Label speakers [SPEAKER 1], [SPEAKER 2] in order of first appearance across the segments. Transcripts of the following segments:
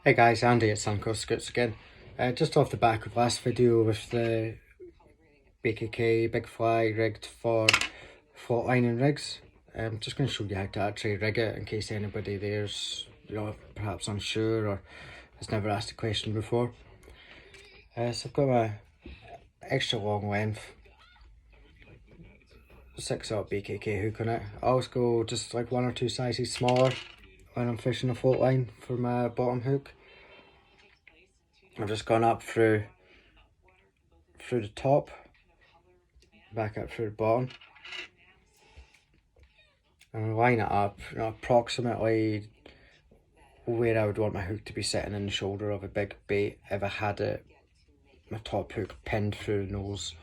[SPEAKER 1] Hey guys, Andy at Suncoast Scouts again. Just off the back of last video with the BKK Big Fly rigged for floatlining rigs. I'm just going to show you how to actually rig it in case anybody there's, perhaps unsure or has never asked a question before. So I've got my extra long length 6/0 BKK hook on it. I always go just like one or two sizes smaller when I'm fishing a float line for my bottom hook. I've just gone up through the top, back up through the bottom, and line it up approximately where I would want my hook to be sitting in the shoulder of a big bait if I had my top hook pinned through the nose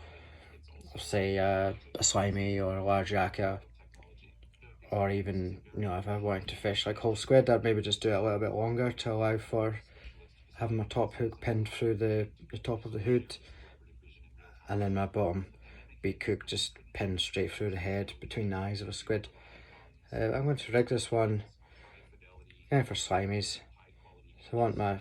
[SPEAKER 1] of, say, a slimy or a large yakka, or even if I wanted to fish like whole squid, I'd maybe just do it a little bit longer to allow for having my top hook pinned through the top of the hood, and then my bottom beak hook just pinned straight through the head between the eyes of a squid. I'm going to rig this one for slimies. So I want my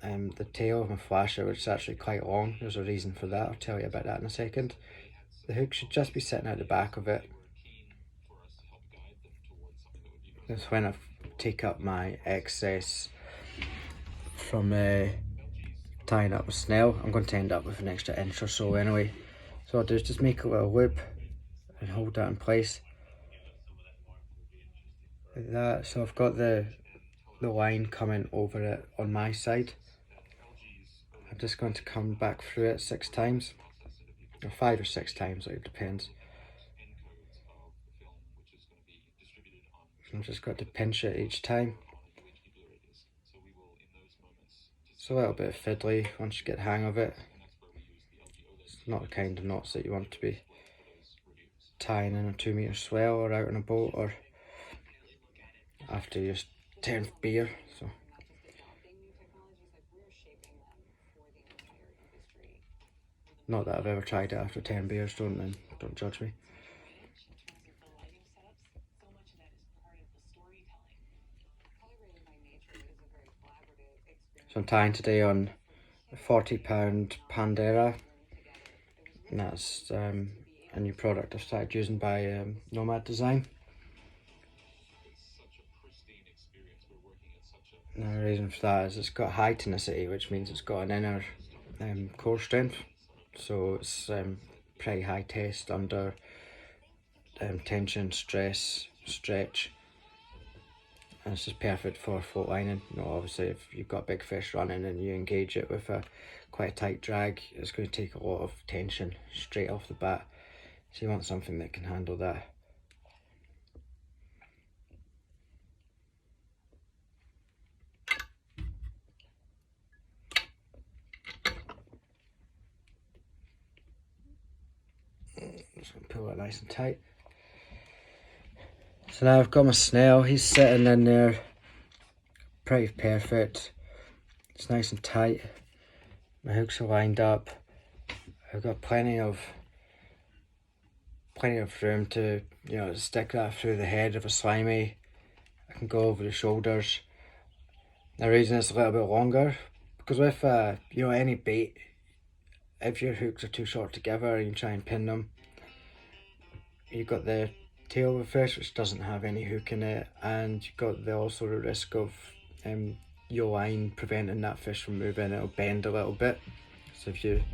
[SPEAKER 1] the tail of my flasher, which is actually quite long. There's a reason for that, I'll tell you about that in a second. The hook should just be sitting out the back of it. That's when I take up my excess from tying up with snell. I'm going to end up with an extra inch or so anyway. So I'll do is just make a little loop and hold that in place like that. So I've got the line coming over it on my side. I'm just going to come back through it 6 times, or 5 or 6 times, it depends. I've just got to pinch it each time. It's a little bit fiddly once you get the hang of it. It's not the kind of knots that you want to be tying in a 2-metre swell or out on a boat or after your 10th beer. So not that I've ever tried it after 10 beers, don't judge me. So I'm tying today on a £40 Pandera, and that's a new product I've started using by Nomad Design. Now the reason for that is it's got high tonicity, which means it's got an inner core strength, so it's pretty high test under tension, stress, stretch, and it's just perfect for float lining. Obviously if you've got big fish running and you engage it with quite a tight drag, it's going to take a lot of tension straight off the bat, so you want something that can handle that. Just going to pull it nice and tight. So now I've got my snell, he's sitting in there pretty perfect. It's nice and tight. My hooks are lined up. I've got plenty of room to stick that through the head of a slimy. I can go over the shoulders. The reason it's a little bit longer, because with any bait, if your hooks are too short together and you try and pin them, you've got the tail of the fish which doesn't have any hook in it, and you've got also the risk of your line preventing that fish from moving. It'll bend a little bit, so if you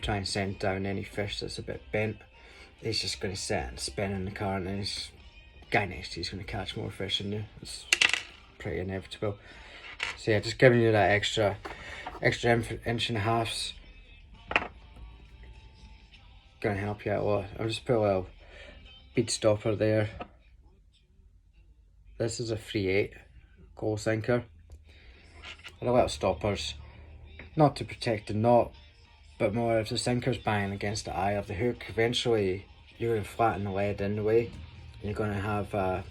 [SPEAKER 1] try and send down any fish that's a bit bent, he's just going to sit and spin in the current, and he's guy next to you's going to catch more fish than you. It's pretty inevitable. So yeah, just giving you that extra inch and a half's going to help you out a lot. I'll just put a little bead stopper there. This is a 3/8 coal sinker. The little stoppers, not to protect the knot, but more if the sinker's banging against the eye of the hook, eventually you're going to flatten the lead in the way, and you're going to have a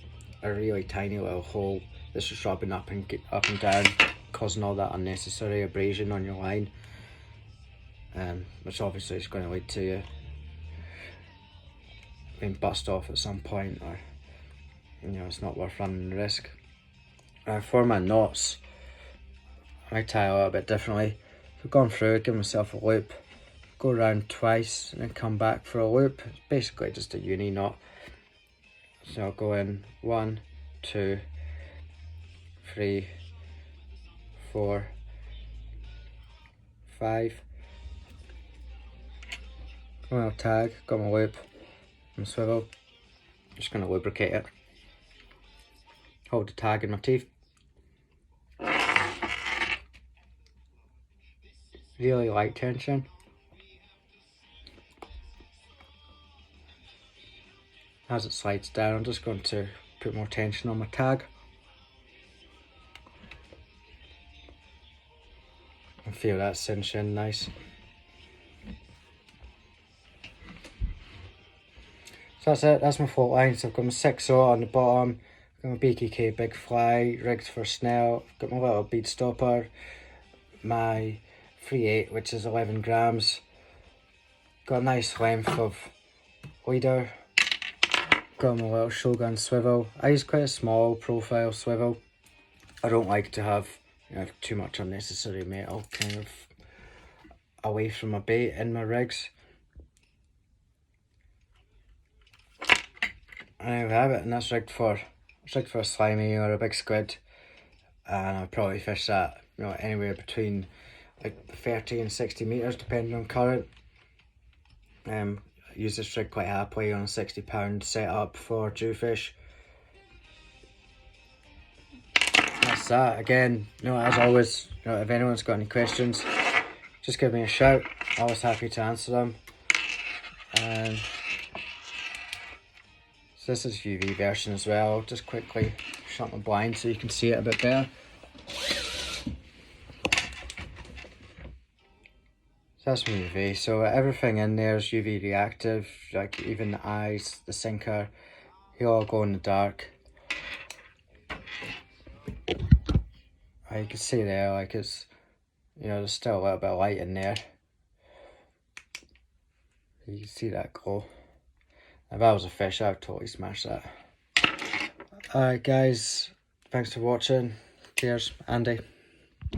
[SPEAKER 1] really tiny little hole that's just rubbing up and down, causing all that unnecessary abrasion on your line, which obviously is going to lead to you being bust off at some point, or it's not worth running the risk. For my knots, might tie a little bit differently. So gone through, give myself a loop, go around twice and then come back for a loop. It's basically just a uni knot. So I'll go in 1, 2, 3, 4, 5. Got my tag, got my loop, and swivel. Just going to lubricate it. Hold the tag in my teeth. Really light tension. As it slides down, I'm just going to put more tension on my tag. And feel that cinch in nice. So that's it, that's my Floatline. So I've got my 6-0 on the bottom, got my BKK Big Fly rigged for Snell, got my little bead stopper, my 3/8 which is 11 grams, got a nice length of leader, got my little Shogun swivel. I use quite a small profile swivel. I don't like to have, you know, too much unnecessary metal kind of away from my bait in my rigs. And there we have it, and that's rigged for a slimy or a big squid, and I'll probably fish that, you know, anywhere between like 30 and 60 meters depending on current. I use this rig quite happily on a 60-pound setup for jewfish. That's that. Again, you know, as always, you know, if anyone's got any questions, just give me a shout. Always happy to answer them. And so this is UV version as well. Just quickly shut my blind so you can see it a bit better. So that's my UV. So everything in there is UV reactive, like even the eyes, the sinker, they all go in the dark. You can see there, like it's, you know, there's still a little bit of light in there. You can see that glow. If I was a fish, I would totally smash that. Alright guys, thanks for watching. Cheers, Andy.